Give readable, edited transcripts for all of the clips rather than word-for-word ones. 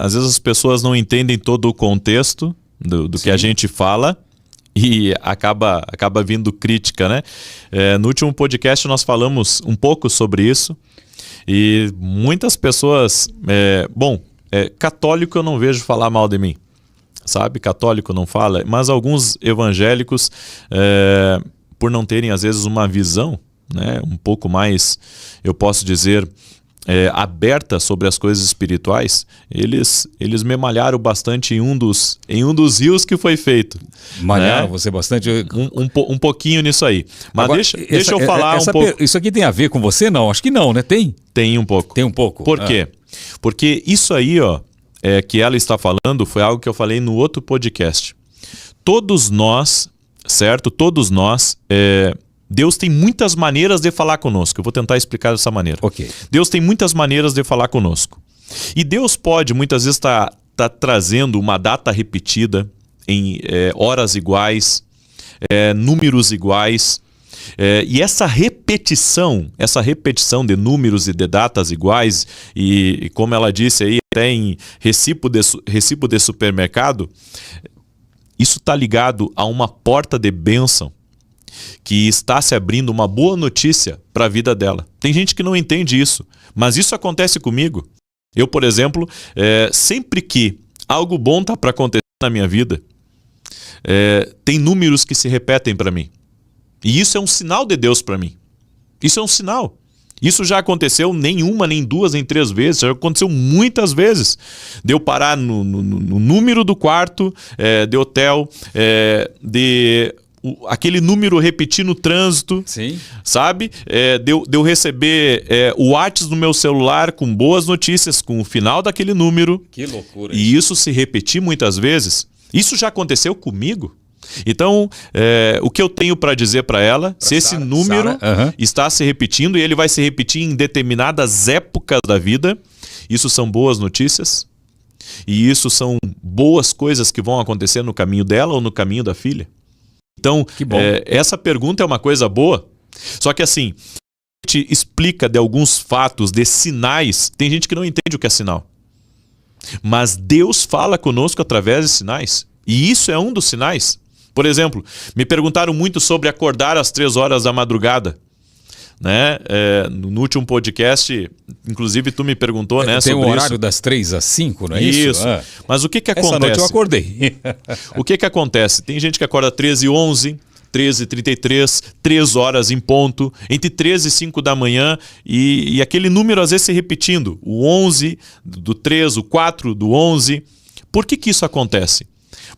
às vezes as pessoas não entendem todo o contexto do que a gente fala e acaba vindo crítica, né? No último podcast nós falamos um pouco sobre isso e muitas pessoas... católico eu não vejo falar mal de mim, sabe? Católico não fala, mas alguns evangélicos, por não terem às vezes uma visão, né, um pouco mais, eu posso dizer, aberta sobre as coisas espirituais, eles me malharam bastante em um dos rios que foi feito. Malharam, né? você bastante... Um pouquinho nisso aí. Mas agora, deixa eu falar um pouco... Isso aqui tem a ver com você? Não, acho que não, né? Tem? Tem um pouco. Tem um pouco. Por quê? Porque isso aí, que ela está falando, foi algo que eu falei no outro podcast. Todos nós, certo? Todos nós... Deus tem muitas maneiras de falar conosco. Eu vou tentar explicar dessa maneira. Ok. Deus tem muitas maneiras de falar conosco. E Deus pode, muitas vezes, tá trazendo uma data repetida em horas iguais, números iguais. E essa repetição de números e de datas iguais, e como ela disse aí, até em recibo de supermercado, isso está ligado a uma porta de bênção que está se abrindo uma boa notícia para a vida dela. Tem gente que não entende isso, mas isso acontece comigo. Eu, por exemplo, sempre que algo bom está para acontecer na minha vida, tem números que se repetem para mim. E isso é um sinal de Deus para mim. Isso é um sinal. Isso já aconteceu nem uma, nem duas, nem três vezes. Já aconteceu muitas vezes. De eu parar no número do quarto de hotel, aquele número repetir no trânsito, sim, sabe? De eu receber o WhatsApp no meu celular com boas notícias, com o final daquele número. Que loucura. E isso se repetir muitas vezes. Isso já aconteceu comigo. Então, o que eu tenho para dizer para ela, se esse número está se repetindo e ele vai se repetir em determinadas épocas da vida, isso são boas notícias e isso são boas coisas que vão acontecer no caminho dela ou no caminho da filha. Então, essa pergunta é uma coisa boa, só que assim, a gente explica de alguns fatos, de sinais, tem gente que não entende o que é sinal. Mas Deus fala conosco através de sinais, e isso é um dos sinais. Por exemplo, me perguntaram muito sobre acordar às 3 horas da madrugada. Né? No último podcast, inclusive tu me perguntou, né, tem sobre um horário isso. das 3 às 5, não é isso? Isso. Mas o que acontece? Essa noite eu acordei. O que acontece? Tem gente que acorda 13h11, 13h33, 3 horas em ponto, entre 13 e 5 da manhã, e aquele número às vezes se repetindo. O 11 do 3, o 4 do 11. Por que isso acontece?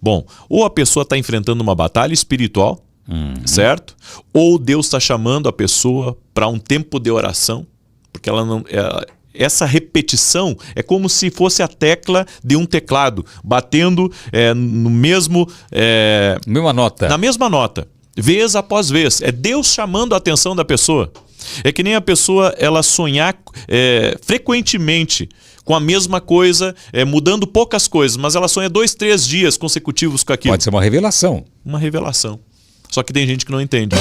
Bom, ou a pessoa está enfrentando uma batalha espiritual, certo? Ou Deus está chamando a pessoa para um tempo de oração, porque ela não... Essa repetição é como se fosse a tecla de um teclado, batendo no mesmo... na mesma nota, vez após vez. É Deus chamando a atenção da pessoa. É que nem a pessoa ela sonhar frequentemente com a mesma coisa, mudando poucas coisas, mas ela sonha 2, 3 dias consecutivos com aquilo. Pode ser uma revelação. Uma revelação. Só que tem gente que não entende.